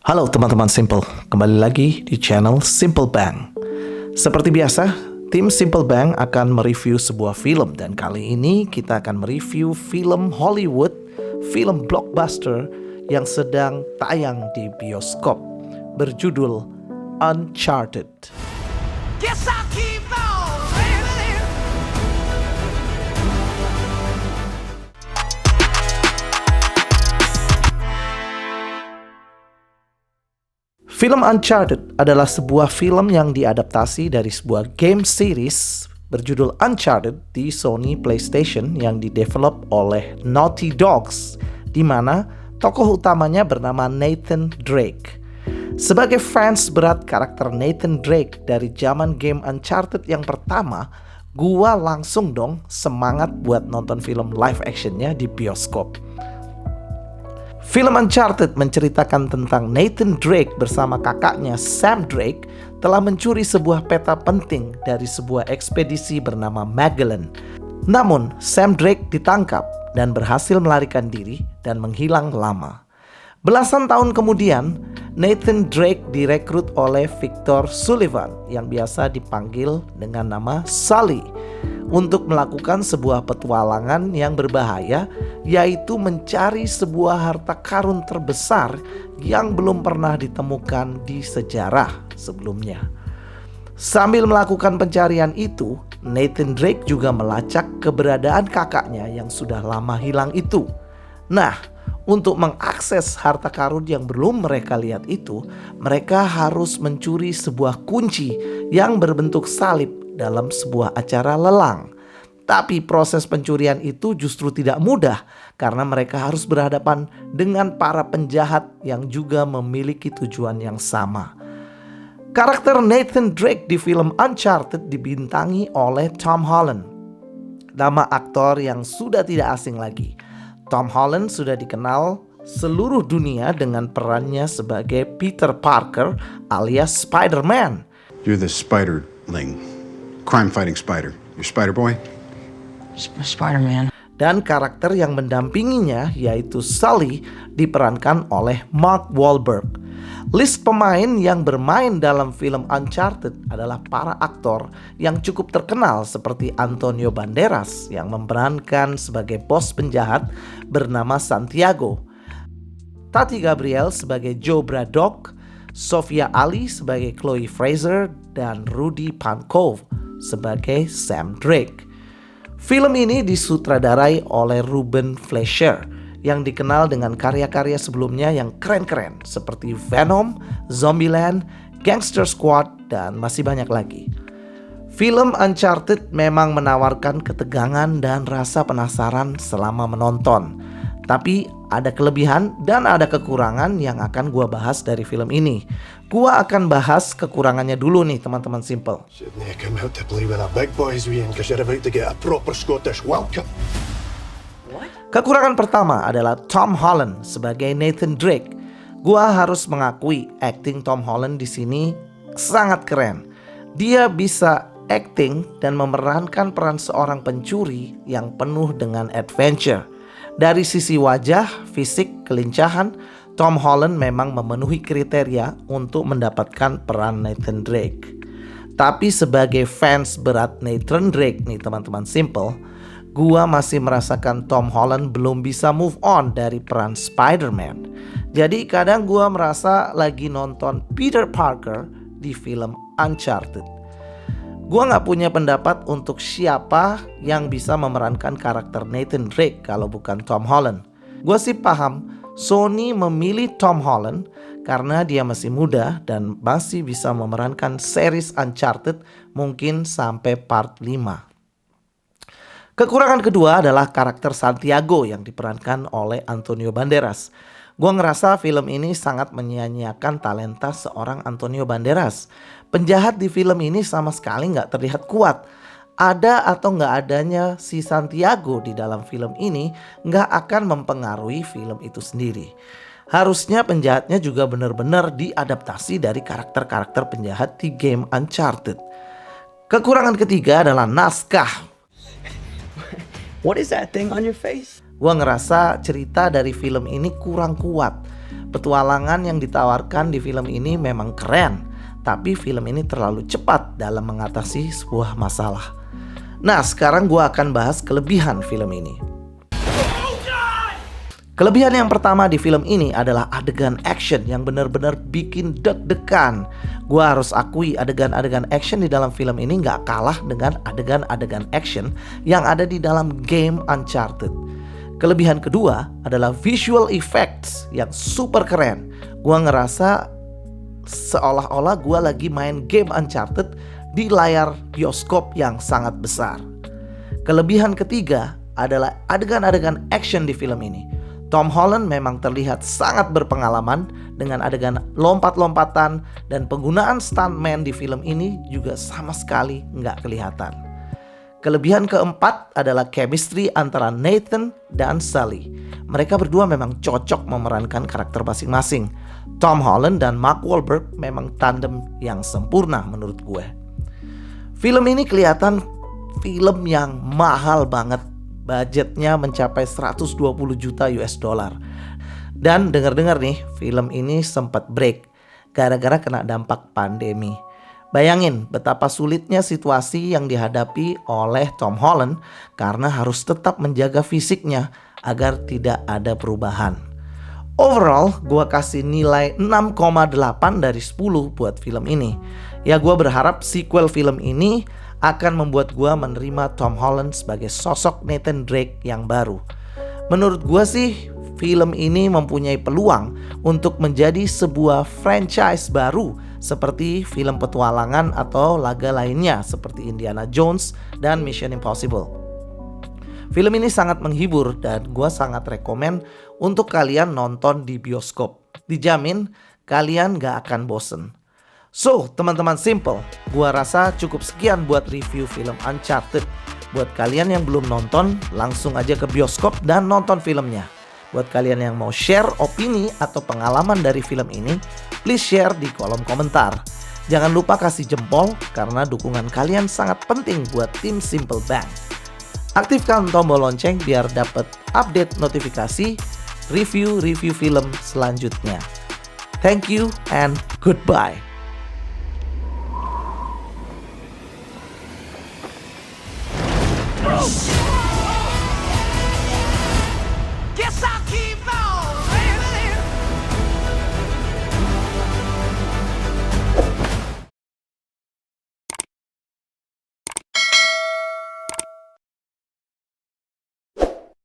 Halo teman-teman Simple, kembali lagi di channel Simple Bang. Seperti biasa, tim Simple Bang akan mereview sebuah film. Dan kali ini kita akan mereview film Hollywood, film blockbuster yang sedang tayang di bioskop, berjudul Uncharted. Guess I'll keep on living. Film Uncharted adalah sebuah film yang diadaptasi dari sebuah game series berjudul Uncharted di Sony PlayStation yang didevelop oleh Naughty Dogs, di mana tokoh utamanya bernama Nathan Drake. Sebagai fans berat karakter Nathan Drake dari zaman game Uncharted yang pertama, gua langsung dong semangat buat nonton film live actionnya di bioskop. Film Uncharted menceritakan tentang Nathan Drake bersama kakaknya Sam Drake telah mencuri sebuah peta penting dari sebuah ekspedisi bernama Magellan. Namun, Sam Drake ditangkap dan berhasil melarikan diri dan menghilang lama. Belasan tahun kemudian, Nathan Drake direkrut oleh Victor Sullivan yang biasa dipanggil dengan nama Sully untuk melakukan sebuah petualangan yang berbahaya, yaitu mencari sebuah harta karun terbesar yang belum pernah ditemukan di sejarah sebelumnya. Sambil melakukan pencarian itu, Nathan Drake juga melacak keberadaan kakaknya yang sudah lama hilang itu. Nah, untuk mengakses harta karun yang belum mereka lihat itu, mereka harus mencuri sebuah kunci yang berbentuk salib dalam sebuah acara lelang. Tapi proses pencurian itu justru tidak mudah karena mereka harus berhadapan dengan para penjahat yang juga memiliki tujuan yang sama. Karakter Nathan Drake di film Uncharted dibintangi oleh Tom Holland, nama aktor yang sudah tidak asing lagi. Tom Holland sudah dikenal seluruh dunia dengan perannya sebagai Peter Parker alias Spider-Man. You're the Spiderling, crime-fighting spider. You're Spider-Boy? Spider-Man. Dan karakter yang mendampinginya yaitu Sully diperankan oleh Mark Wahlberg. List pemain yang bermain dalam film Uncharted adalah para aktor yang cukup terkenal seperti Antonio Banderas yang memerankan sebagai bos penjahat bernama Santiago, Tati Gabrielle sebagai Joe Braddock, Sophia Ali sebagai Chloe Fraser, dan Rudy Pankov sebagai Sam Drake. Film ini disutradarai oleh Ruben Fleischer yang dikenal dengan karya-karya sebelumnya yang keren-keren seperti Venom, Zombieland, Gangster Squad, dan masih banyak lagi. Film Uncharted memang menawarkan ketegangan dan rasa penasaran selama menonton. Tapi ada kelebihan dan ada kekurangan yang akan gua bahas dari film ini. Gua akan bahas kekurangannya dulu nih teman-teman Simple. Kekurangan pertama adalah Tom Holland sebagai Nathan Drake. Gua harus mengakui acting Tom Holland di sini sangat keren. Dia bisa acting dan memerankan peran seorang pencuri yang penuh dengan adventure. Dari sisi wajah, fisik, kelincahan, Tom Holland memang memenuhi kriteria untuk mendapatkan peran Nathan Drake. Tapi sebagai fans berat Nathan Drake nih teman-teman Simple, gua masih merasakan Tom Holland belum bisa move on dari peran Spider-Man. Jadi kadang gua merasa lagi nonton Peter Parker di film Uncharted. Gua gak punya pendapat untuk siapa yang bisa memerankan karakter Nathan Drake kalau bukan Tom Holland. Gua sih paham Sony memilih Tom Holland karena dia masih muda dan masih bisa memerankan series Uncharted mungkin sampai part 5. Kekurangan kedua adalah karakter Santiago yang diperankan oleh Antonio Banderas. Gua ngerasa film ini sangat menyia-nyiakan talenta seorang Antonio Banderas. Penjahat di film ini sama sekali gak terlihat kuat. Ada atau gak adanya si Santiago di dalam film ini gak akan mempengaruhi film itu sendiri. Harusnya penjahatnya juga benar-benar diadaptasi dari karakter-karakter penjahat di game Uncharted. Kekurangan ketiga adalah naskah. What is that thing on your face? Gua ngerasa cerita dari film ini kurang kuat. Petualangan yang ditawarkan di film ini memang keren, tapi film ini terlalu cepat dalam mengatasi sebuah masalah. Nah, sekarang gue akan bahas kelebihan film ini. Kelebihan yang pertama di film ini adalah adegan action yang benar-benar bikin deg-degan. Gue harus akui adegan-adegan action di dalam film ini gak kalah dengan adegan-adegan action yang ada di dalam game Uncharted. Kelebihan kedua adalah visual effects yang super keren. Gue ngerasa seolah-olah gue lagi main game Uncharted di layar bioskop yang sangat besar. Kelebihan ketiga adalah adegan-adegan action di film ini. Tom Holland memang terlihat sangat berpengalaman dengan adegan lompat-lompatan, dan penggunaan stuntman di film ini juga sama sekali nggak kelihatan. Kelebihan keempat adalah chemistry antara Nathan dan Sully. Mereka berdua memang cocok memerankan karakter masing-masing. Tom Holland dan Mark Wahlberg memang tandem yang sempurna menurut gue. Film ini kelihatan film yang mahal banget. Budgetnya mencapai 120 juta US dollar. Dan dengar-dengar nih, film ini sempat break gara-gara kena dampak pandemi. Bayangin betapa sulitnya situasi yang dihadapi oleh Tom Holland karena harus tetap menjaga fisiknya agar tidak ada perubahan. Overall, gue kasih nilai 6,8 dari 10 buat film ini. Ya, gue berharap sequel film ini akan membuat gue menerima Tom Holland sebagai sosok Nathan Drake yang baru. Menurut gue sih, film ini mempunyai peluang untuk menjadi sebuah franchise baru seperti film petualangan atau laga lainnya seperti Indiana Jones dan Mission Impossible. Film ini sangat menghibur dan gue sangat rekomen untuk kalian nonton di bioskop. Dijamin kalian gak akan bosen. So, teman-teman Simple, gua rasa cukup sekian buat review film Uncharted. Buat kalian yang belum nonton, langsung aja ke bioskop dan nonton filmnya. Buat kalian yang mau share opini atau pengalaman dari film ini, please share di kolom komentar. Jangan lupa kasih jempol karena dukungan kalian sangat penting buat tim Simple Bang. Aktifkan tombol lonceng biar dapat update notifikasi review film selanjutnya. Thank you and goodbye.